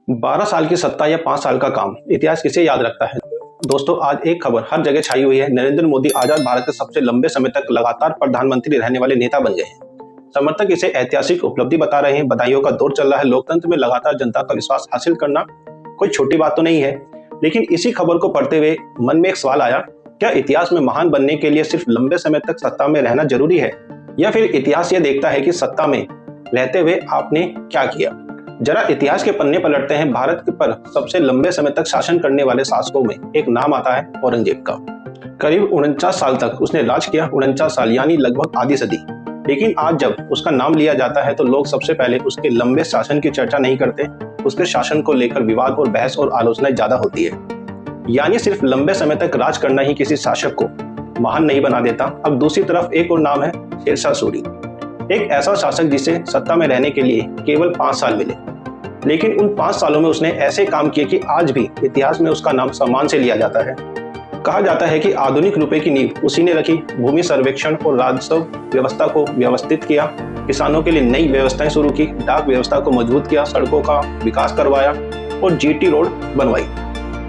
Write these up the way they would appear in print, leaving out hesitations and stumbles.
12 साल की सत्ता या 5 साल का काम, इतिहास किसे याद रखता है। दोस्तों, आज एक खबर हर जगह छाई हुई है। नरेंद्र मोदी आजाद भारत के सबसे लंबे समय तक लगातार प्रधानमंत्री रहने वाले नेता बन गए हैं। समर्थक इसे ऐतिहासिक उपलब्धि बता रहे हैं। बधाइयों का दौर चल रहा है। लोकतंत्र में लगातार जनता का विश्वास हासिल करना कोई छोटी बात तो नहीं है। लेकिन इसी खबर को पढ़ते हुए मन में एक सवाल आया, क्या इतिहास में महान बनने के लिए सिर्फ लंबे समय तक सत्ता में रहना जरूरी है, या फिर इतिहास यह देखता है कि सत्ता में रहते हुए आपने क्या किया। जरा इतिहास के पन्ने पलटते हैं। भारत पर सबसे लंबे समय तक शासन करने वाले शासकों में एक नाम आता है औरंगजेब का। करीब 49 साल तक उसने राज किया। 49 साल यानी लगभग आधी सदी। लेकिन आज जब उसका नाम लिया जाता है तो लोग सबसे पहले उसके लंबे शासन की चर्चा नहीं करते। उसके शासन को लेकर विवाद और बहस और आलोचना ज्यादा होती है। यानी सिर्फ लंबे समय तक राज करना ही किसी शासक को महान नहीं बना देता। अब दूसरी तरफ एक और नाम है, शेरशाह सूरी। एक ऐसा शासक जिसे सत्ता में रहने के लिए केवल 5 साल मिले, लेकिन उन 5 सालों में उसने ऐसे काम किए कि आज भी इतिहास में उसका नाम सम्मान से लिया जाता है। कहा जाता है कि आधुनिक रुपए की नींव उसी ने रखी। भूमि सर्वेक्षण और राजस्व व्यवस्था को व्यवस्थित किया, किसानों के लिए नई व्यवस्थाएं शुरू की, डाक व्यवस्था को मजबूत किया, सड़कों का विकास करवाया और जीटी रोड बनवाई,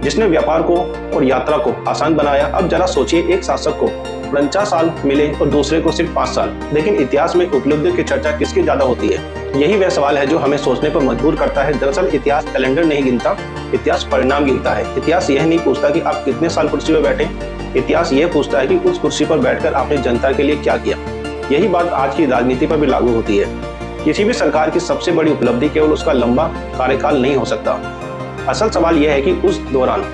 जिसने व्यापार को और यात्रा को आसान बनाया। अब जरा सोचिए, एक शासक को 49 साल मिले और दूसरे को सिर्फ 5 साल, लेकिन इतिहास में उपलब्धि की चर्चा किसकी ज्यादा होती है। यही वह सवाल है जो हमें सोचने पर मजबूर करता है। दरअसल इतिहास कैलेंडर नहीं गिनता, इतिहास परिणाम गिनता है। इतिहास यह नहीं पूछता कि आप कितने साल कुर्सी पर बैठे, इतिहास यह पूछता है कि उस कुर्सी पर बैठकर आपने जनता के लिए क्या किया। यही बात आज की राजनीति पर भी लागू होती है। किसी भी सरकार की सबसे बड़ी उपलब्धि केवल उसका लंबा कार्यकाल नहीं हो सकता। असल सवाल यह है कि उस दौरान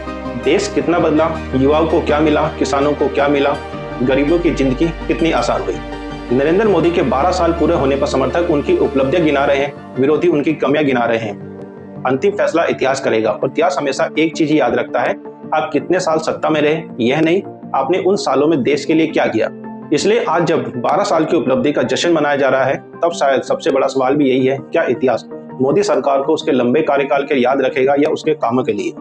देश कितना बदला, युवाओं को क्या मिला, किसानों को क्या मिला, गरीबों की जिंदगी कितनी आसान हुई। नरेंद्र मोदी के 12 साल पूरे होने पर समर्थक उनकी उपलब्धियां गिना रहे हैं, विरोधी उनकी कमियां गिना रहे हैं। अंतिम फैसला इतिहास करेगा और इतिहास हमेशा एक चीज ही याद रखता है, आप कितने साल सत्ता में रहे, यह नहीं आपने उन सालों में देश के लिए क्या किया। इसलिए आज जब 12 साल की उपलब्धि का जश्न मनाया जा रहा है, तब शायद सबसे बड़ा सवाल भी यही है, क्या इतिहास मोदी सरकार को उसके लंबे कार्यकाल के याद रखेगा या उसके कामों के लिए।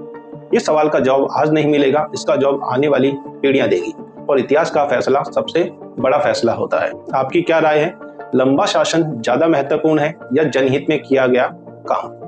इस सवाल का जवाब आज नहीं मिलेगा, इसका जवाब आने वाली पीढ़ियां देगी। और इतिहास का फैसला सबसे बड़ा फैसला होता है। आपकी क्या राय है? लंबा शासन ज्यादा महत्वपूर्ण है या जनहित में किया गया काम?